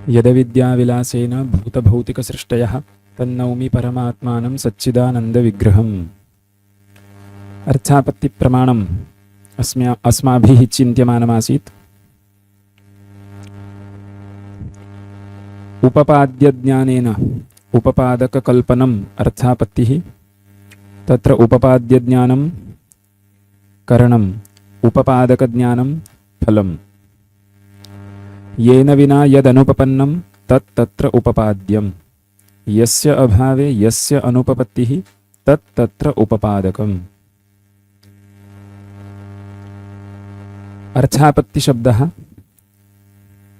यदविद्याविलासेन भूतभौतिकसृष्टयः तन्नौमि परमात्मानं सच्चिदानन्दविग्रहम्। अर्थापत्तिप्रमाणम् अस्माभिः चिन्त्यमानमासीत्। उपपाद्यज्ञानेन उपपादककल्पनम् अर्थापत्तिः। तत्र उपपाद्यज्ञानं करणम्, उपपादकज्ञानं फलम्। येन विना यदनुपपन्नं तत् तत्र उपपाद्यम्। यस्य अभावे यस्य अनुपपत्तिः तत् तत्र उपपादकम्। अर्थापत्ति शब्दः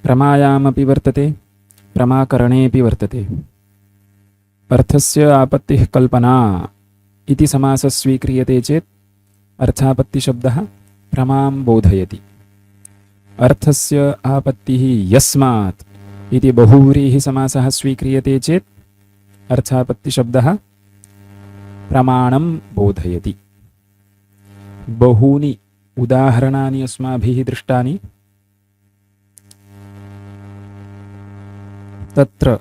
प्रमायामपि वर्तते, प्रमाकरणेऽपि वर्तते। अर्थस्य आपत्तिः कल्पना इति समासः स्वीक्रियते चेत् अर्थापत्ति शब्दः प्रमां बोधयति। अर्थस्य आपत्तिः यस्मात् इति बहुव्रीहि समासः स्वीक्रियते चेत् अर्थापत्ति शब्दः प्रमाणं बोधयति। बहूनि उदाहरणानि अस्माभिः दृष्टानि। तत्र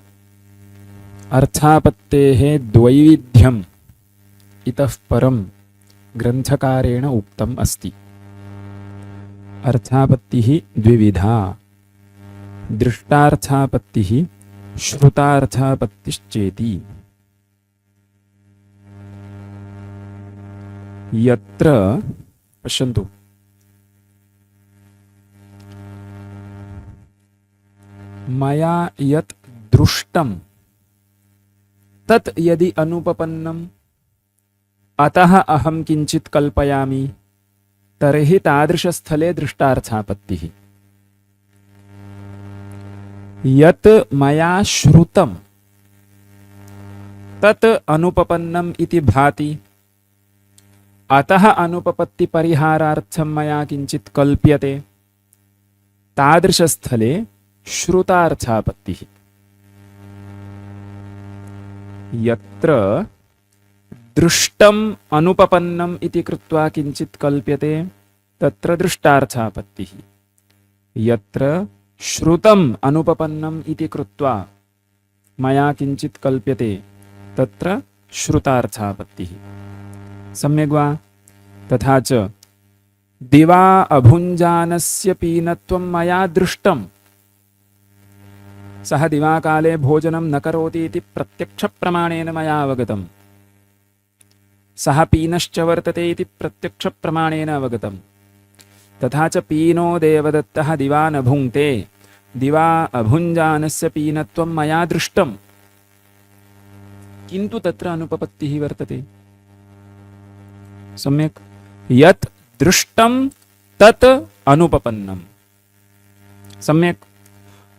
अर्थापत्तेः द्वैविध्यम् इतः परं ग्रन्थकारेण उक्तम् अस्ति। अर्थापत्तिः द्विविधा, दृष्टार्थापत्तिः श्रुतार्थापत्तिश्चेति। यत्र पश्यन्तु, मया यत् दृष्टं तत् यदि अनुपपन्नम् अतः अहं किञ्चित् कल्पयामि तर्हि तादृशस्थले दृष्टार्थापत्तिः। यत् मया श्रुतं तत् अनुपपन्नम् इति भाति, अतः अनुपपत्तिपरिहारार्थं मया किञ्चित् कल्प्यते, तादृशस्थले श्रुतार्थापत्तिः। यत्र दृष्टम् अनुपपन्नम् इति कृत्वा किञ्चित् कल्प्यते तत्र दृष्टार्थापत्तिः। यत्र श्रुतम् अनुपपन्नम् इति कृत्वा मया किञ्चित् कल्प्यते तत्र श्रुतार्थापत्तिः। सम्यग् वा? तथा च दिवा अभुञ्जानस्य पीनत्वं मया दृष्टम्। सः दिवाकाले भोजनं न करोति इति प्रत्यक्षप्रमाणेन मया अवगतम्। सः पीनश्च वर्तते इति प्रत्यक्षप्रमाणेन अवगतम्। तथा च पीनो देवदत्तः दिवा न भुङ्क्ते, दिवा अभुञ्जानस्य पीनत्वं मया दृष्टम्, किन्तु तत्र अनुपपत्तिः वर्तते। सम्यक्? यत् दृष्टं तत् अनुपपन्नम्। सम्यक्?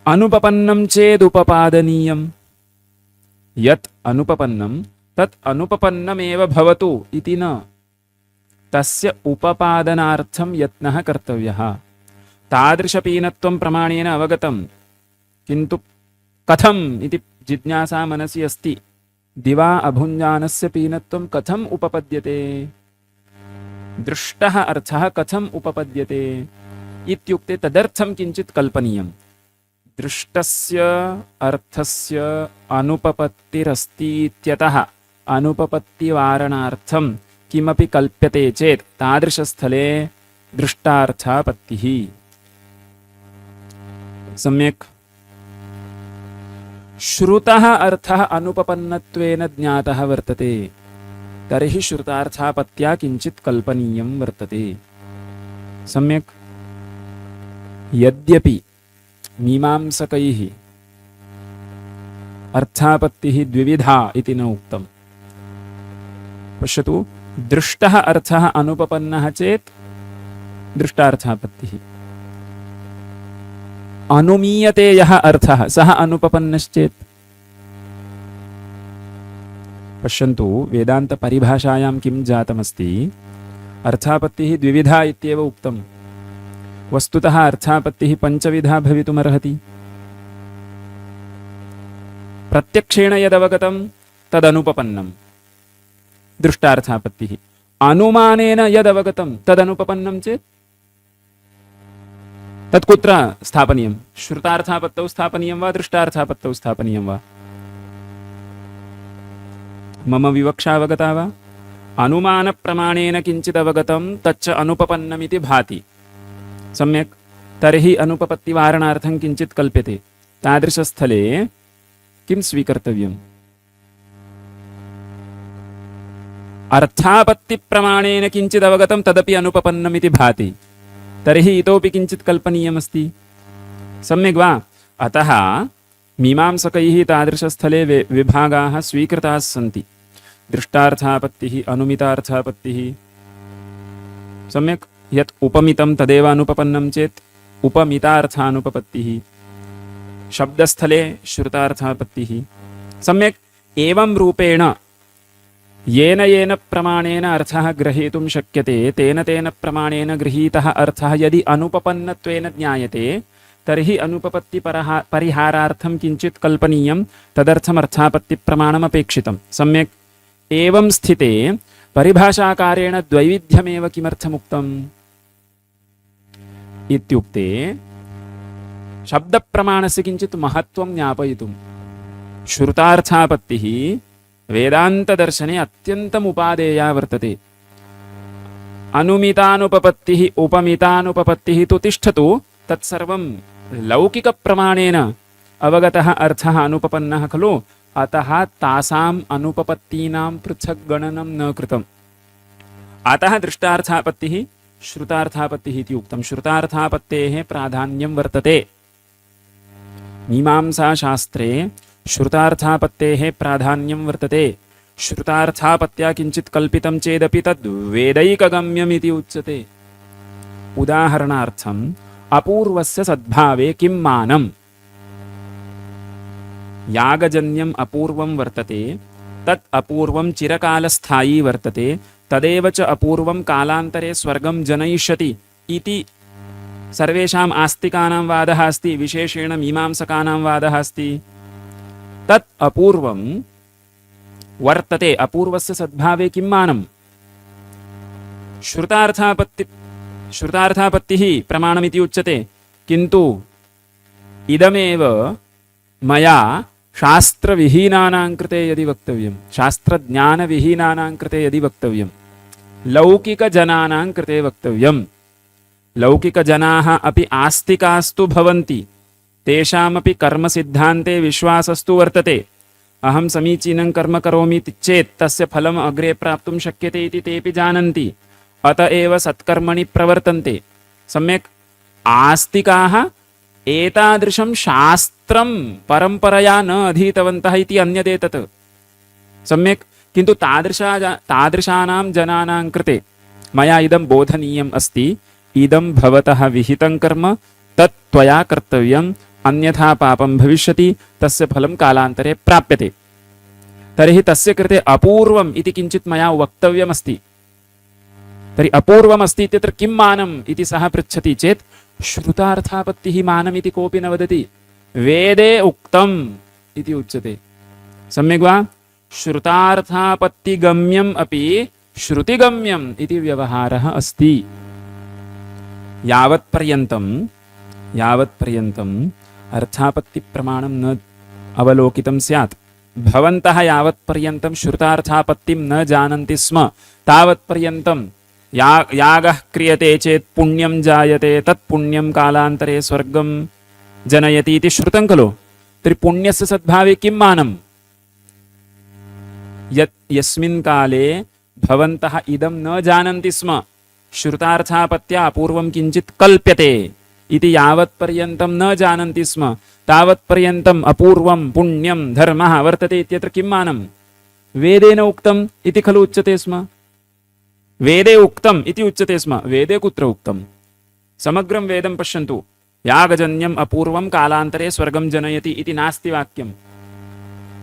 अनुपपन्नं चेदुपपादनीयम्। यत् अनुपपन्नं तत् अनुपपन्नमेव भवतु इति न, तस्य उपपादनार्थं यत्नः कर्तव्यः। तादृशपीनत्वं प्रमाणेन अवगतं, किन्तु कथम् इति जिज्ञासा मनसि अस्ति। दिवा अभुञ्जानस्य पीनत्वं कथम् उपपद्यते? दृष्टः अर्थः कथम् उपपद्यते इत्युक्ते तदर्थं किञ्चित् कल्पनीयम्। दृष्टस्य अर्थस्य अनुपपत्तिरस्ति इत्यतः अनुपपत्तिवारणार्थं किमपि कल्प्यते चेत् तादृशस्थले दृष्टार्थापत्तिः। सम्यक्। श्रुतः अर्थः अनुपपन्नत्वेन ज्ञातः वर्तते, तर्हि श्रुतार्थापत्त्या किञ्चित् कल्पनीयं वर्तते। सम्यक्। यद्यपि मीमांसकैः अर्थापत्तिः द्विविधा इति न उक्तम्। पश्यतु, दृष्टः अर्थः अनुपपन्नः चेत् दृष्टार्थापत्तिः, अनुमीयते यः अर्थः सः अनुपपन्नश्चेत्। पश्यन्तु, वेदान्तपरिभाषायां किं जातमस्ति, अर्थापत्तिः द्विविधा इत्येव उक्तम्। वस्तुतः अर्थापत्तिः पञ्चविधा भवितुमर्हति। प्रत्यक्षेण यदवगतं तदनुपपन्नं दृष्टार्थापत्तिः, अनुमानेन यदवगतं तदनुपपन्नं चेत् तत् कुत्र स्थापनीयं? श्रुतार्थापत्तौ स्थापनीयं वा दृष्टार्थापत्तौ स्थापनीयं वा? मम विवक्षा अवगता वा? अनुमानप्रमाणेन किञ्चित् अवगतं तच्च अनुपपन्नमिति भाति। सम्यक्। तर्हि अनुपपत्तिवारणार्थं किञ्चित् कल्प्यते, तादृशस्थले किं स्वीकर्तव्यम्? अर्थापत्तिप्रमाणेन किञ्चित् अवगतं तदपि अनुपपन्नमिति भाति, तर्हि इतोपि किञ्चित् कल्पनीयमस्ति। सम्यक् वा? अतः मीमांसकैः तादृशस्थले विभागाः स्वीकृताः सन्ति। दृष्टार्थापत्तिः, अनुमितार्थापत्तिः। सम्यक्। यत् उपमितं तदेव अनुपपन्नं चेत् उपमितार्थानुपपत्तिः, शब्दस्थले श्रुतार्थापत्तिः। सम्यक्। एवं रूपेण येन येन प्रमाणेन अर्थः ग्रहीतुं शक्यते तेन तेन प्रमाणेन गृहीतः अर्थः यदि अनुपपन्नत्वेन ज्ञायते तर्हि अनुपपत्तिपरिहारार्थं किञ्चित् कल्पनीयं, तदर्थम् अर्थापत्तिप्रमाणमपेक्षितं। सम्यक्। एवं स्थिते परिभाषाकारेण द्वैविध्यमेव किमर्थमुक्तम् इत्युक्ते शब्दप्रमाणस्य किञ्चित् महत्त्वं ज्ञापयितुं। श्रुतार्थापत्तिः वेदान्तदर्शने अत्यन्तम् उपादेया वर्तते। अनुमितानुपपत्तिः उपमितानुपपत्तिः तु तिष्ठतु, तत्सर्वं लौकिकप्रमाणेन अवगतः अर्थः अनुपपन्नः खलु, अतः तासाम् अनुपपत्तीनां पृथक् गणनं न कृतम्। अतः दृष्टार्थापत्तिः श्रुतार्थापत्तिः इति उक्तं। श्रुतार्थापत्तेः प्राधान्यं वर्तते। मीमांसाशास्त्रे श्रुतार्थापत्तेः प्राधान्यं वर्तते। श्रुतार्थापत्त्या किञ्चित् कल्पितं चेदपि तद् वेदैकगम्यमिति उच्यते। उदाहरणार्थम् अपूर्वस्य सद्भावे किं मानम्? यागजन्यम् अपूर्वं वर्तते, तत् अपूर्वं चिरकालस्थायी वर्तते, तदेव च अपूर्वं कालान्तरे स्वर्गं जनयिष्यति इति सर्वेषाम् आस्तिकानां वादः अस्ति, विशेषेण मीमांसकानां वादः अस्ति। तत् अपूर्वं वर्तते, अपूर्वस्य सद्भावे किं मानम्? श्रुतार्थापत्तिः प्रमाणमिति उच्यते, किन्तु इदमेव मया शास्त्रविहीनानां कृते यदि वक्तव्यं, शास्त्रज्ञानविहीनानां कृते यदि वक्तव्यं, लौकिकजनानां कृते वक्तव्यं, लौकिकजनाः अपि आस्तिकास्तु भवन्ति, तेषामपि कर्मसिद्धान्ते विश्वासस्तु वर्तते। अहं समीचीनं कर्म करोमि चेत् तस्य फलम् अग्रे प्राप्तुं शक्यते इति तेऽपि जानन्ति, अत एव सत्कर्मणि प्रवर्तन्ते। सम्यक्। आस्तिकाः एतादृशं शास्त्रं परम्परया न अधीतवन्तः इति अन्यदेतत्। सम्यक्। किन्तु तादृशानां जनानां कृते मया इदं बोधनीयम् अस्ति, इदं भवतः विहितं कर्म, तत् त्वया कर्तव्यम्, अन्यथा पापं भविष्यति, तस्य फलं कालान्तरे प्राप्यते। तर्हि तस्य कृते अपूर्वम् इति किञ्चित् मया वक्तव्यमस्ति। तर्हि अपूर्वमस्ति इत्यत्र किं मानम् इति सः पृच्छति चेत् श्रुतार्थापत्तिः मानमिति कोऽपि न वदति, वेदे उक्तम् इति उच्यते। सम्यक् वा? श्रुतार्थापत्तिगम्यम् अपि श्रुतिगम्यम् इति व्यवहारः अस्ति। यावत्पर्यन्तम् अर्थापत्तिप्रमाणं न अवलोकितं स्यात्, भवन्तः यावत्पर्यन्तं श्रुतार्थापत्तिं न जानन्ति स्म तावत्पर्यन्तं यागः क्रियते चेत् पुण्यं जायते, तत् पुण्यं कालान्तरे स्वर्गं जनयति इति श्रुतं खलु। तर्हि पुण्यस्य सद्भावे किं मानम्? यस्मिन् काले भवन्तः इदं न जानन्ति स्म, श्रुतार्थापत्या पूर्वं किञ्चित् कल्प्यते इति यावत्पर्यन्तं न जानन्ति स्म तावत्पर्यन्तम् अपूर्वं पुण्यं धर्मः वर्तते इत्यत्र किं मानम्? वेदेन उक्तम् इति खलु उच्यते स्म। वेदे उक्तम् इति उच्यते स्म। वेदे कुत्र उक्तम्? समग्रं वेदं पश्यन्तु। यागजन्यम् अपूर्वं कालान्तरे स्वर्गं जनयति इति नास्ति वाक्यम्।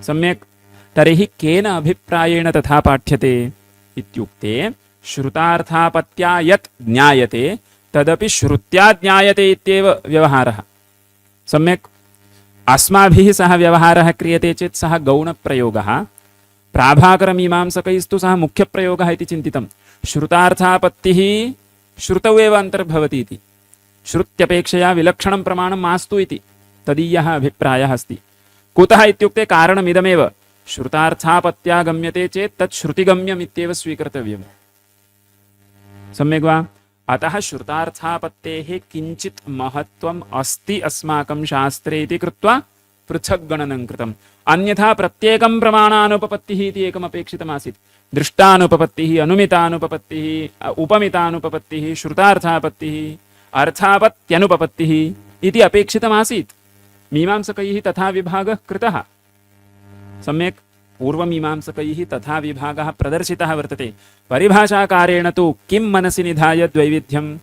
सम्यक्। तर्हि केन अभिप्रायेण तथा पाठ्यते इत्युक्ते श्रुतार्थापत्या यत् ज्ञायते तदपि श्रुत्या ज्ञायते इत्येव व्यवहारः। सम्यक्। अस्माभिः सह व्यवहारः क्रियते चेत् सः गौणप्रयोगः, प्राभाकरमीमांसकैस्तु सः मुख्यप्रयोगः इति चिन्तितं। श्रुतार्थापत्तिः श्रुतौ एव अन्तर्भवति इति, श्रुत्यपेक्षया विलक्षणं प्रमाणं मास्तु इति तदीयः अभिप्रायः अस्ति। कुतः इत्युक्ते कारणमिदमेव, श्रुतार्थापत्या गम्यते चेत् तत् श्रुतिगम्यम् इत्येव स्वीकर्तव्यम्। सम्यक् वा? अतः श्रुतार्थापत्तेः किञ्चित् महत्त्वम् अस्ति अस्माकं शास्त्रे इति कृत्वा पृथक् गणनं कृतम्। अन्यथा प्रत्येकं प्रमाणानुपपत्तिः इति एकम् अपेक्षितमासीत्। दृष्टानुपपत्तिः, अनुमितानुपपत्तिः, उपमितानुपपत्तिः, श्रुतार्थापत्तिः, अर्थापत्यनुपपत्तिः इति अपेक्षितमासीत्। मीमांसकैः तथा विभागः कृतः। सम्यक्। पूर्वमीमांसकैः तथा विभागः प्रदर्शितः वर्तते। परिभाषाकारेण तु किं मनसि निधाय द्वैविध्यम्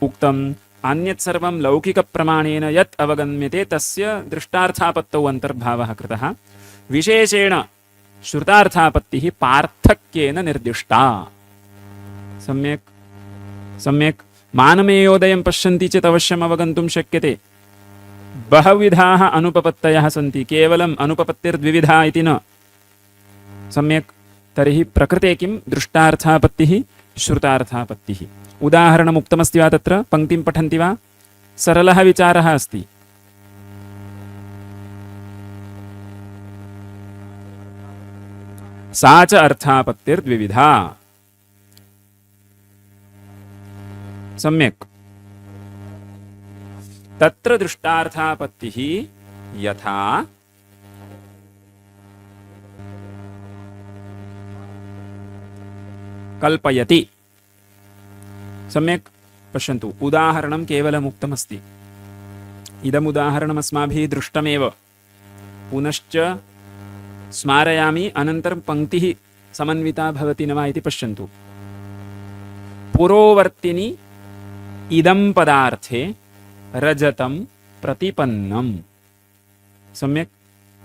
उक्तम्, अन्यत् सर्वं लौकिकप्रमाणेन यत् अवगम्यते तस्य दृष्टार्थापत्तौ अन्तर्भावः कृतः। विशेषेण श्रुतार्थापत्तिः पार्थक्येन निर्दिष्टा। सम्यक् सम्यक्। मानमेयोदयं पश्यन्ति चेत् अवश्यम् अवगन्तुं शक्यते। बहुविधाः अनुपपत्तयः सन्ति, केवलम् अनुपपत्तिर्द्विविधा इति न। सम्यक्। तर्हि प्रकृते किं? दृष्टार्थापत्तिः, श्रुतार्थापत्तिः। उदाहरणम् उक्तमस्ति वा तत्र? पङ्क्तिं पठन्ति वा? सरलः विचारः अस्ति। सा च अर्थापत्तिर्द्विविधा। सम्यक्। तत्र दृष्टार्थापत्तिः यथा कल्पयति। सम्यक्। पश्यन्तु, उदाहरणं केवलम् उक्तमस्ति। इदम् उदाहरणम् अस्माभिः दृष्टमेव। पुनश्च स्मारयामि, अनन्तरं पङ्क्तिः समन्विता भवति न वा इति पश्यन्तु। पुरोवर्तिनि इदं पदार्थे रजतं प्रतिपन्नम्। सम्यक्।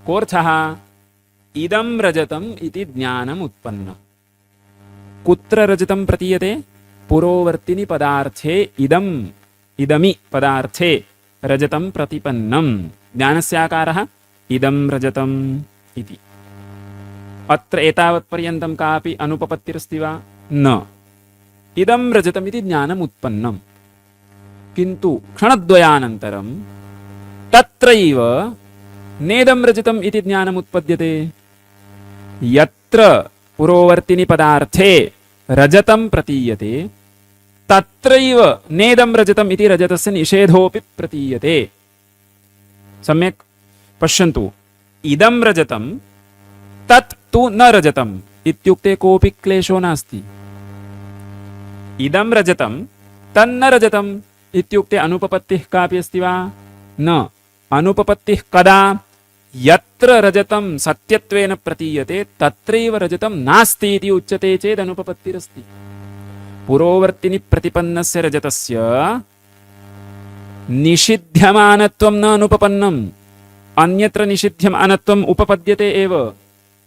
कोऽर्थः? इदं रजतम् इति ज्ञानम् उत्पन्नम्। कुत्र रजतं प्रतीयते? पुरोवर्तिनि पदार्थे इदमि पदार्थे रजतं प्रतिपन्नम्। ज्ञानस्य आकारः इदं रजतम् इति। अत्र एतावत्पर्यन्तं कापि अनुपपत्तिरस्ति वा? न। इदं रजतम् इति ज्ञानम् उत्पन्नम्। किन्तु क्षणद्वयानन्तरं तत्रैव नेदं रजतम् इति ज्ञानम् उत्पद्यते। यत्र पुरोवर्तिनि पदार्थे रजतं प्रतीयते तत्रैव नेदं रजतम् इति रजतस्य निषेधोऽपि प्रतीयते। सम्यक्। पश्यन्तु, इदं रजतं तत् तु न रजतम् इत्युक्ते कोऽपि क्लेशो नास्ति। इदं रजतं तन्न रजतम् इत्युक्ते अनुपपत्तिः कापि अस्ति वा? न। अनुपपत्तिः कदा? यत्र रजतं सत्यत्वेन प्रतीयते तत्रैव रजतं नास्ति इति उच्यते चेत् अनुपपत्तिरस्ति। पुरोवर्तिनि प्रतिपन्नस्य रजतस्य निषिध्यमानत्वं न अनुपपन्नम्। अन्यत्र निषिध्यमानत्वम् उपपद्यते एव।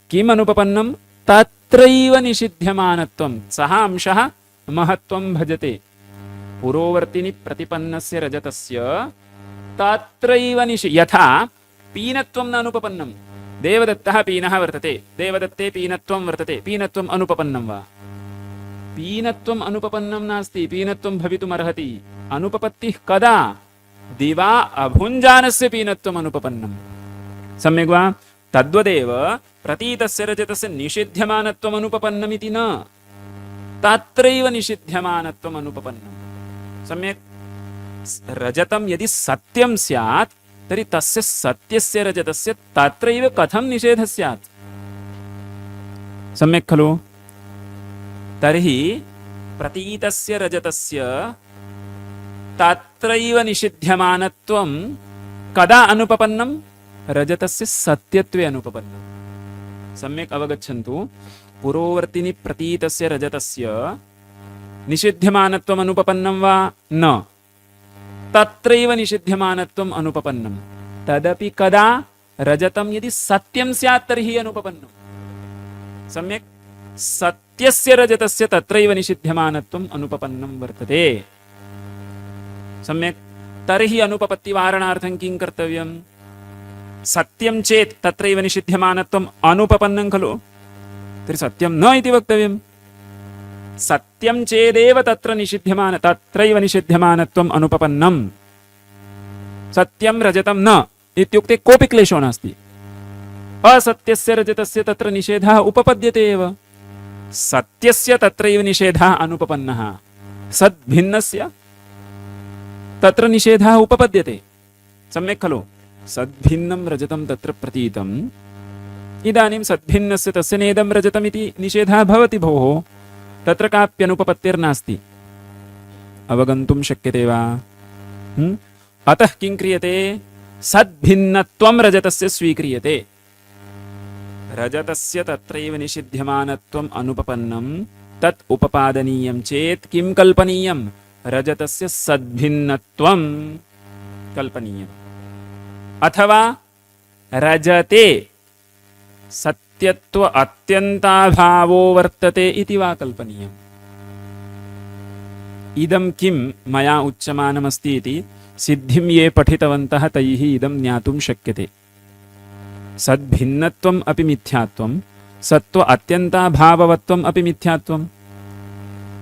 किम् अनुपपन्नं? तत्रैव निषिध्यमानत्वं। सः अंशः महत्त्वं भजते। पुरोवर्तिनि प्रतिपन्नस्य रजतस्य तत्रैव यथा पीनत्वं न अनुपपन्नं। देवदत्तः पीनः वर्तते, देवदत्ते पीनत्वं वर्तते, पीनत्वम् अनुपपन्नं वा? पीनत्वम् अनुपपन्नं नास्ति, पीनत्वं भवितुमर्हति। अनुपपत्तिः कदा? दिवा अभुञ्जानस्य पीनत्वम् अनुपपन्नम्। सम्यक् वा? तद्वदेव प्रतीतस्य रजतस्य निषिध्यमानत्वम् अनुपपन्नमिति न, तत्रैव निषिध्यमानत्वम् अनुपपन्नम्। सम्यक्? रजतं यदि सत्यं स्यात् तर्हि तस्य सत्यस्य रजतस्य तत्रैव कथं निषेधः स्यात्? सम्यक् खलु? तर्हि प्रतीतस्य रजतस्य तत्रैव निषिध्यमानत्वं कदा अनुपपन्नं? रजतस्य सत्यत्वे अनुपपन्नं। सम्यक् अवगच्छन्तु। पुरोवर्तिनि प्रतीतस्य रजतस्य निषिध्यमानत्वम् अनुपपन्नं वा? न, तत्रैव निषिध्यमानत्वम् अनुपपन्नं। तदपि कदा? रजतं यदि सत्यं स्यात् तर्हि अनुपपन्नं। सम्यक्? सत्यस्य रजतस्य तत्रैव निषिध्यमानत्वम् अनुपपन्नं वर्तते। सम्यक्? तर्हि अनुपपत्तिवारणार्थं किं कर्तव्यं? सत्यं चेत् तत्रैव निषिध्यमानत्वम् अनुपपन्नं खलु? तर्हि सत्यं न इति वक्तव्यं। सत्यं चेदेव तत्रैव निषिध्यमानत्वम् अनुपपन्नं। सत्यं रजतं न इत्युक्ते कोऽपि क्लेशो नास्ति। असत्यस्य रजतस्य तत्र निषेधः उपपद्यते एव। सत्यस्य तत्रैव निषेधः अनुपपन्नः, सद्भिन्नस्य तत्र निषेधः उपपद्यते। सम्यक् खलु? सद्भिन्नं रजतं तत्र प्रतीतम्, इदानीं सद्भिन्नस्य तस्य नेदं रजतमिति निषेधः भवति भोः, तत्र काप्यनुपपत्तिर्नास्ति। अवगन्तुं शक्यते वा? अतः किं क्रियते? सद्भिन्नत्वं रजतस्य स्वीक्रियते। रजतस्य तत्रैव निषिध्यमानत्वम् अनुपपन्नं, तत् उपपादनीयं चेत् किं कल्पनीयं? रजतस्य सद्भिन्नत्वं कल्पनीयम्। अथवा रजते सत्यत्व अत्यन्ताभावो वर्तते इति वा कल्पनीयम्। इदं किं मया उच्यमानमस्ति इति सिद्धिं ये पठितवन्तः तैः इदं ज्ञातुं शक्यते। सद्भिन्नत्वम् अपि मिथ्यात्वं, सत्व अत्यन्ताभाववत्वम् अपि मिथ्यात्वम्।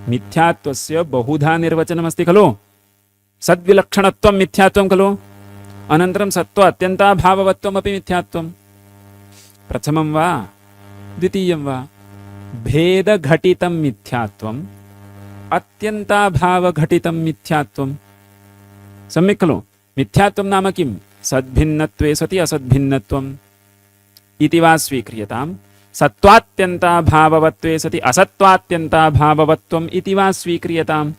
मिथ्यात्वस्य बहुधा निर्वचनमस्ति खलु? सद्विलक्षणत्वं मिथ्यात्वं खलु? अनन्तरं सत्व अत्यन्ताभाववत्वमपि मिथ्यात्वम्। प्रथमं वा द्वितीयं वा? भेदघटितं मिथ्यात्वम्, अत्यन्ताभावघटितं मिथ्यात्वम्। सम्यक् खलु? मिथ्यात्वं नाम किं? सद्भिन्नत्वे सति असद्भिन्नत्वम् इति वा स्वीक्रियताम्, सत्त्वात्यन्ताभाववत्वे सति असत्त्वात्यन्ताभाववत्वम् इति वा स्वीक्रियताम्।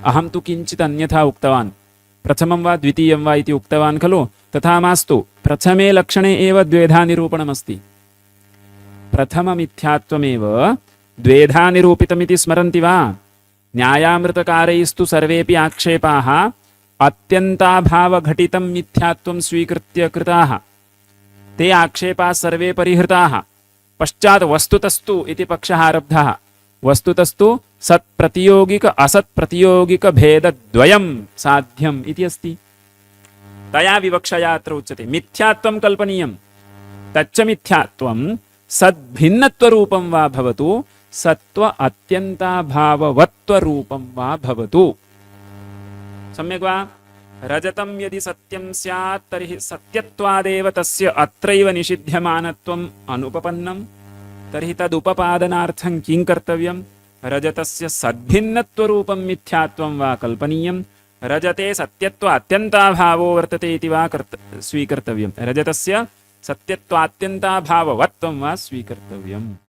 अहं तु किञ्चित् अन्यथा उक्तवान्। प्रथमं वा द्वितीयं वा इति उक्तवान् खलु? तथा मास्तु। प्रथमे लक्षणे एव द्वेधा निरूपणमस्ति। प्रथममिथ्यात्वमेव द्वेधा निरूपितमिति स्मरन्ति वा? न्यायामृतकारैस्तु सर्वेपि आक्षेपाः अत्यन्ताभावघटितं मिथ्यात्वं स्वीकृत्य कृताः। ते आक्षेपाः सर्वे परिहृताः। पश्चात् वस्तुतस्तु इति पक्षः आरब्धः। वस्तुतस्तु सत्प्रतियोगिक असत्प्रतियोगिक भेदद्वयं साध्यम् इति अस्ति। तया विवक्षया अत्र उच्यते मिथ्यात्वं कल्पनीयं। तच्च मिथ्यात्वं सद्भिन्नत्वरूपं वा भवतु, सत्व अत्यन्ताभाववत्वरूपं वा भवतु। सम्यक् वा? रजतं यदि सत्यं स्यात् तर्हि सत्यत्वादेव तस्य अत्रैव निषिध्यमानत्वम् अनुपपन्नं। तर्हि तदुपपादनार्थं किं कर्तव्यं? रजतस्य सद्भिन्नत्वरूपं मिथ्यात्वं वा कल्पनीयं। रजते सत्यत्व अत्यन्ताभावो वर्तते इति वा स्वीकर्तव्यं। रजतस्य सत्यत्वात्यन्ताभाववत्वं वा स्वीकर्तव्यम्।